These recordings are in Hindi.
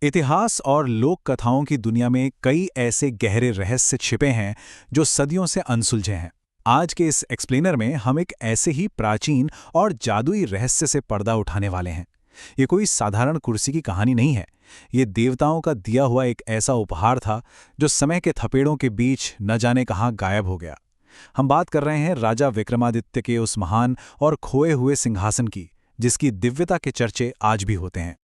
इतिहास और लोक कथाओं की दुनिया में कई ऐसे गहरे रहस्य छिपे हैं जो सदियों से अनसुलझे हैं। आज के इस एक्सप्लेनर में हम एक ऐसे ही प्राचीन और जादुई रहस्य से पर्दा उठाने वाले हैं। ये कोई साधारण कुर्सी की कहानी नहीं है। ये देवताओं का दिया हुआ एक ऐसा उपहार था जो समय के थपेड़ों के बीच न जाने कहाँ गायब हो गया। हम बात कर रहे हैं राजा विक्रमादित्य के उस महान और खोए हुए सिंहासन की, जिसकी दिव्यता के चर्चे आज भी होते हैं।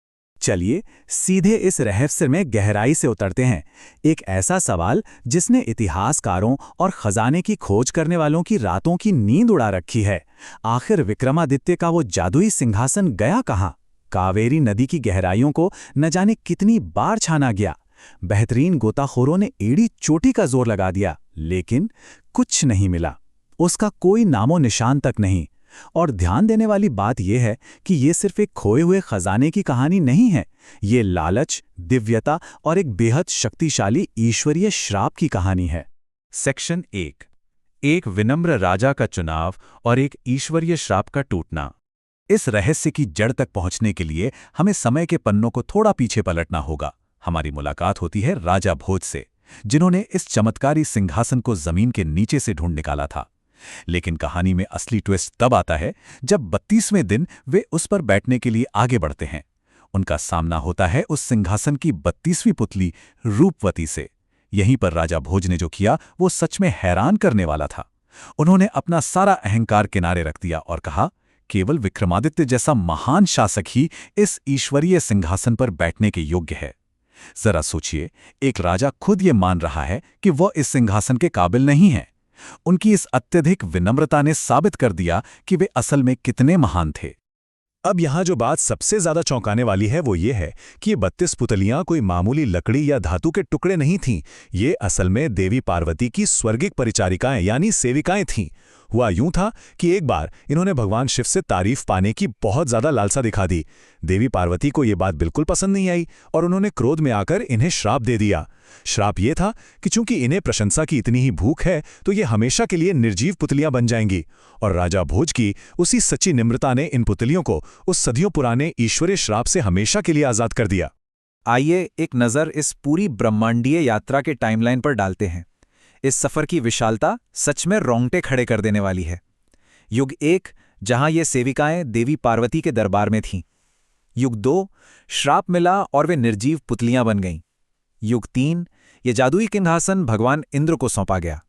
चलिए सीधे इस रहस्य में गहराई से उतरते हैं। एक ऐसा सवाल जिसने इतिहासकारों और खजाने की खोज करने वालों की रातों की नींद उड़ा रखी है। आखिर विक्रमादित्य का वो जादुई सिंहासन गया कहाँ? कावेरी नदी की गहराइयों को न जाने कितनी बार छाना गया। बेहतरीन गोताखोरों ने एड़ी चोटी का जोर लगा दिया, लेकिन कुछ नहीं मिला। उसका कोई नामो निशान तक नहीं। और ध्यान देने वाली बात यह है कि ये सिर्फ एक खोए हुए खजाने की कहानी नहीं है। ये लालच, दिव्यता और एक बेहद शक्तिशाली ईश्वरीय श्राप की कहानी है। सेक्शन 1। एक विनम्र राजा का चुनाव और एक ईश्वरीय श्राप का टूटना। इस रहस्य की जड़ तक पहुंचने के लिए हमें समय के पन्नों को थोड़ा पीछे पलटना होगा। हमारी मुलाकात होती है राजा भोज से, जिन्होंने इस चमत्कारी सिंहासन को जमीन के नीचे से ढूंढ निकाला था। लेकिन कहानी में असली ट्विस्ट तब आता है जब 32वें दिन वे उस पर बैठने के लिए आगे बढ़ते हैं। उनका सामना होता है उस सिंहासन की 32वीं पुतली रूपवती से। यहीं पर राजा भोज ने जो किया वो सच में हैरान करने वाला था। उन्होंने अपना सारा अहंकार किनारे रख दिया और कहा, केवल विक्रमादित्य जैसा महान शासक ही इस ईश्वरीय सिंहासन पर बैठने के योग्य है। जरा सोचिए, एक राजा खुद ये मान रहा है कि वह इस सिंहासन के काबिल नहीं है। उनकी इस अत्यधिक विनम्रता ने साबित कर दिया कि वे असल में कितने महान थे। अब यहाँ जो बात सबसे ज्यादा चौंकाने वाली है वो ये है कि ये 32 पुतलियां कोई मामूली लकड़ी या धातु के टुकड़े नहीं थीं। ये असल में देवी पार्वती की स्वर्गिक परिचारिकाएं यानी सेविकाएं थीं। हुआ यूं था कि एक बार इन्होंने भगवान शिव से तारीफ पाने की बहुत ज्यादा लालसा दिखा दी। देवी पार्वती को ये बात बिल्कुल पसंद नहीं आई और उन्होंने क्रोध में आकर इन्हें श्राप दे दिया। श्राप ये था कि चूंकि इन्हें प्रशंसा की इतनी ही भूख है तो ये हमेशा के लिए निर्जीव पुतलियां बन जाएंगी। और राजा भोज की उसी सच्ची निम्रता ने इन पुतलियों को उस सदियों पुराने ईश्वरीय श्राप से हमेशा के लिए आजाद कर दिया। आइए एक नज़र इस पूरी ब्रह्मांडीय यात्रा के टाइमलाइन पर डालते हैं। इस सफर की विशालता सच में रोंगटे खड़े कर देने वाली है। युग 1, जहां ये सेविकाएं देवी पार्वती के दरबार में थीं। युग 2, श्राप मिला और वे निर्जीव पुतलियां बन गईं। युग 3, ये जादुई सिंहासन भगवान इंद्र को सौंपा गया।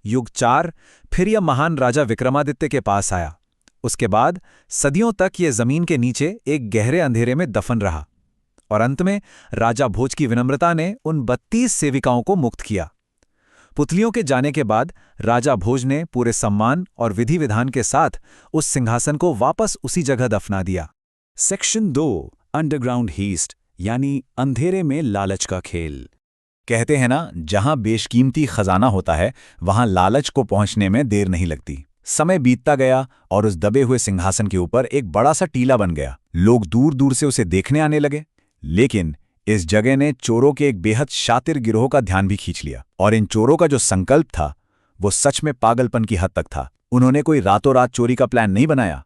युग 4, फिर यह महान राजा विक्रमादित्य के पास आया। उसके बाद सदियों तक ये जमीन के नीचे एक गहरे अंधेरे में दफन रहा। और अंत में राजा भोज की विनम्रता ने उन 32 सेविकाओं को मुक्त किया। पुतलियों के जाने के बाद राजा भोज ने पूरे सम्मान और विधि विधान के साथ उस सिंहासन को वापस उसी जगह दफना दिया। सेक्शन 2, अंडरग्राउंड हीस्ट यानी अंधेरे में लालच का खेल। कहते हैं ना, जहां बेशकीमती खजाना होता है वहां लालच को पहुंचने में देर नहीं लगती। समय बीतता गया और उस दबे हुए सिंहासन के ऊपर एक बड़ा सा टीला बन गया। लोग दूर दूर से उसे देखने आने लगे। लेकिन इस जगह ने चोरों के एक बेहद शातिर गिरोह का ध्यान भी खींच लिया। और इन चोरों का जो संकल्प था वो सच में पागलपन की हद तक था। उन्होंने कोई रातों रात चोरी का प्लान नहीं बनाया।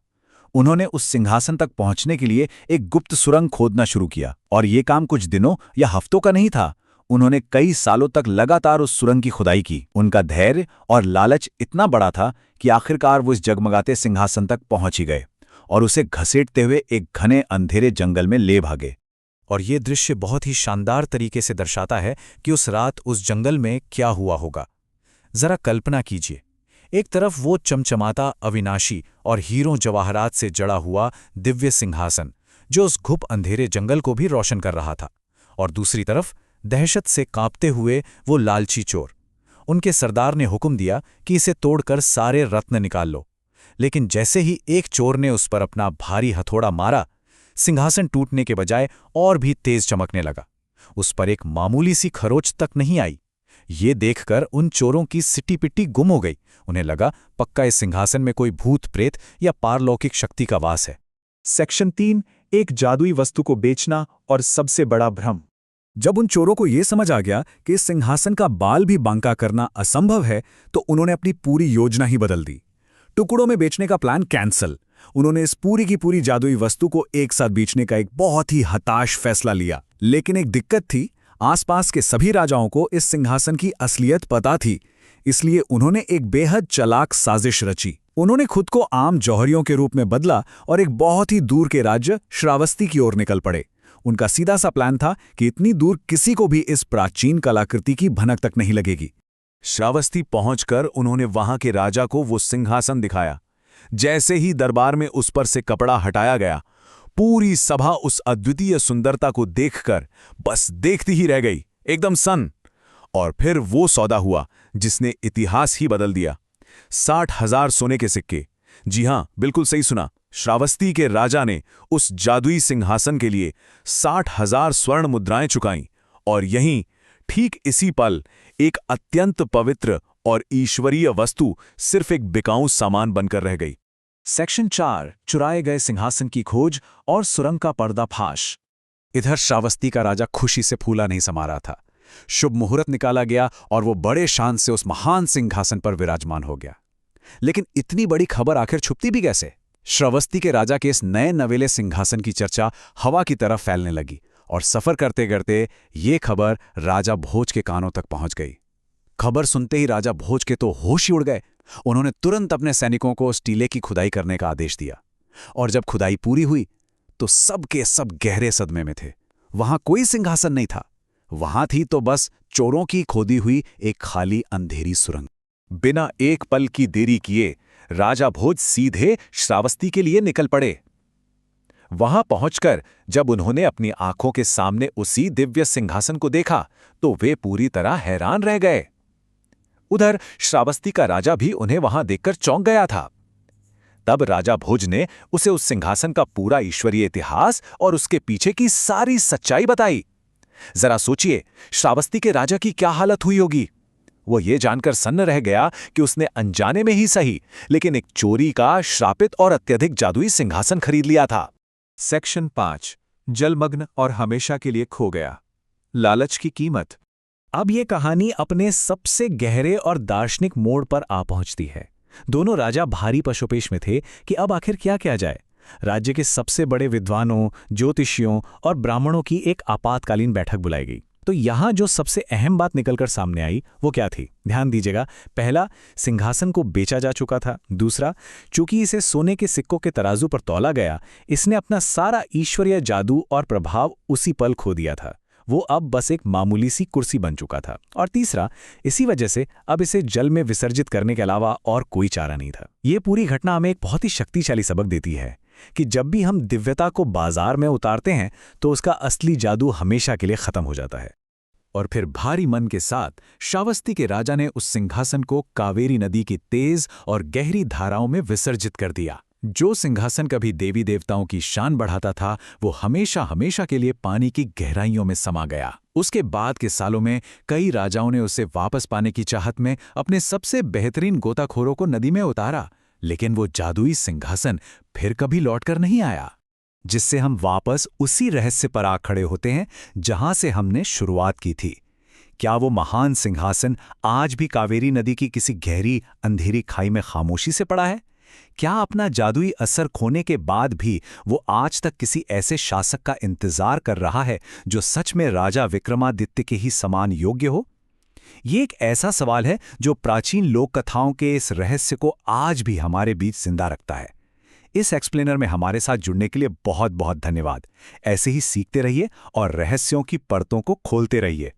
उन्होंने उस सिंहासन तक पहुंचने के लिए एक गुप्त सुरंग खोदना शुरू किया। और ये काम कुछ दिनों या हफ्तों का नहीं था। उन्होंने कई सालों तक लगातार उस सुरंग की खुदाई की। उनका धैर्य और लालच इतना बड़ा था कि आखिरकार वो इस जगमगाते सिंहासन तक पहुंच ही गए और उसे घसीटते हुए एक घने अंधेरे जंगल में ले भागे। और ये दृश्य बहुत ही शानदार तरीके से दर्शाता है कि उस रात उस जंगल में क्या हुआ होगा। जरा कल्पना कीजिए, एक तरफ वो चमचमाता अविनाशी और हीरों जवाहरात से जड़ा हुआ दिव्य सिंहासन जो उस घुप अंधेरे जंगल को भी रोशन कर रहा था, और दूसरी तरफ दहशत से कांपते हुए वो लालची चोर। उनके सरदार ने हुक्म दिया कि इसे तोड़कर सारे रत्न निकाल लो। लेकिन जैसे ही एक चोर ने उस पर अपना भारी हथौड़ा मारा, सिंहासन टूटने के बजाय और भी तेज चमकने लगा। उस पर एक मामूली सी खरोच तक नहीं आई। ये देखकर उन चोरों की सिट्टी पिट्टी गुम हो गई। उन्हें लगा पक्का इस सिंहासन में कोई भूत प्रेत या पारलौकिक शक्ति का वास है। सेक्शन 3, एक जादुई वस्तु को बेचना और सबसे बड़ा भ्रम। जब उन चोरों को यह समझ आ गया कि इस सिंहासन का बाल भी बांका करना असंभव है, तो उन्होंने अपनी पूरी योजना ही बदल दी। टुकड़ों में बेचने का प्लान कैंसल। उन्होंने इस पूरी की पूरी जादुई वस्तु को एक साथ बेचने का एक बहुत ही हताश फैसला लिया। लेकिन एक दिक्कत थी, आसपास के सभी राजाओं को इस सिंहासन की असलियत पता थी, इसलिए उन्होंने एक बेहद चालाक साजिश रची। उन्होंने खुद को आम जौहरियों के रूप में बदला और एक बहुत ही दूर के राज्य श्रावस्ती की ओर निकल पड़े। उनका सीधा सा प्लान था कि इतनी दूर किसी को भी इस प्राचीन कलाकृति की भनक तक नहीं लगेगी। श्रावस्ती पहुंचकर उन्होंने वहां के राजा को वो सिंहासन दिखाया। जैसे ही दरबार में उस पर से कपड़ा हटाया गया, पूरी सभा उस अद्वितीय सुंदरता को देखकर बस देखती ही रह गई, एकदम सन्न। और फिर वो सौदा हुआ जिसने इतिहास ही बदल दिया। 60,000 सोने के सिक्के। जी हां, बिल्कुल सही सुना। श्रावस्ती के राजा ने उस जादुई सिंहासन के लिए 60,000 स्वर्ण मुद्राएं चुकाईं। और यहीं ठीक इसी पल एक अत्यंत पवित्र और ईश्वरीय वस्तु सिर्फ एक बिकाऊ सामान बनकर रह गई। सेक्शन 4, चुराए गए सिंहासन की खोज और सुरंग का पर्दाफाश। इधर श्रावस्ती का राजा खुशी से फूला नहीं समा रहा था। शुभ मुहूर्त निकाला गया और वो बड़े शान से उस महान सिंहासन पर विराजमान हो गया। लेकिन इतनी बड़ी खबर आखिर छुपती भी कैसे? श्रावस्ती के राजा के इस नए नवेले सिंहासन की चर्चा हवा की तरफ फैलने लगी और सफर करते करते ये खबर राजा भोज के कानों तक पहुंच गई। खबर सुनते ही राजा भोज के तो होश ही उड़ गए। उन्होंने तुरंत अपने सैनिकों को उस टीले की खुदाई करने का आदेश दिया। और जब खुदाई पूरी हुई तो सब के सब गहरे सदमे में थे। वहां कोई सिंहासन नहीं था, वहां थी तो बस चोरों की खोदी हुई एक खाली अंधेरी सुरंग। बिना एक पल की देरी किए राजा भोज सीधे श्रावस्ती के लिए निकल पड़े। वहां पहुंचकर जब उन्होंने अपनी आंखों के सामने उसी दिव्य सिंहासन को देखा तो वे पूरी तरह हैरान रह गए। उधर श्रावस्ती का राजा भी उन्हें वहां देखकर चौंक गया था। तब राजा भोज ने उसे उस सिंहासन का पूरा ईश्वरीय इतिहास और उसके पीछे की सारी सच्चाई बताई। जरा सोचिए, श्रावस्ती के राजा की क्या हालत हुई होगी। वो ये जानकर सन्न रह गया कि उसने अनजाने में ही सही, लेकिन एक चोरी का श्रापित और अत्यधिक जादुई सिंहासन खरीद लिया था। सेक्शन 5, जलमग्न और हमेशा के लिए खो गया। लालच की कीमत। अब ये कहानी अपने सबसे गहरे और दार्शनिक मोड़ पर आ पहुंचती है। दोनों राजा भारी पशुपेश में थे कि अब आखिर क्या किया जाए। राज्य के सबसे बड़े विद्वानों, ज्योतिषियों और ब्राह्मणों की एक आपातकालीन बैठक बुलाई गई। तो यहां जो सबसे अहम बात निकलकर सामने आई वो क्या थी? ध्यान दीजिएगा। पहला, सिंहासन को बेचा जा चुका था। दूसरा, चूंकि इसे सोने के सिक्कों के तराजू पर तौला गया, इसने अपना सारा ईश्वरीय जादू और प्रभाव उसी पल खो दिया था। वो अब बस एक मामूली सी कुर्सी बन चुका था। और तीसरा, इसी वजह से अब इसे जल में विसर्जित करने के अलावा और कोई चारा नहीं था। ये पूरी घटना हमें एक बहुत ही शक्तिशाली सबक देती है कि जब भी हम दिव्यता को बाजार में उतारते हैं तो उसका असली जादू हमेशा के लिए खत्म हो जाता है। और फिर भारी मन के साथ श्रावस्ती के राजा ने उस सिंहासन को कावेरी नदी की तेज और गहरी धाराओं में विसर्जित कर दिया। जो सिंहासन कभी देवी देवताओं की शान बढ़ाता था, वो हमेशा हमेशा के लिए पानी की गहराइयों में समा गया। उसके बाद के सालों में कई राजाओं ने उसे वापस पाने की चाहत में अपने सबसे बेहतरीन गोताखोरों को नदी में उतारा, लेकिन वो जादुई सिंहासन फिर कभी लौटकर नहीं आया। जिससे हम वापस उसी रहस्य पर आ खड़े होते हैं जहां से हमने शुरुआत की थी। क्या वो महान सिंहासन आज भी कावेरी नदी की किसी गहरी अंधेरी खाई में खामोशी से पड़ा है? क्या अपना जादुई असर खोने के बाद भी वो आज तक किसी ऐसे शासक का इंतजार कर रहा है जो सच में राजा विक्रमादित्य के ही समान योग्य हो? ये एक ऐसा सवाल है जो प्राचीन लोक कथाओं के इस रहस्य को आज भी हमारे बीच जिंदा रखता है। इस एक्सप्लेनर में हमारे साथ जुड़ने के लिए बहुत बहुत धन्यवाद। ऐसे ही सीखते रहिए और रहस्यों की परतों को खोलते रहिए।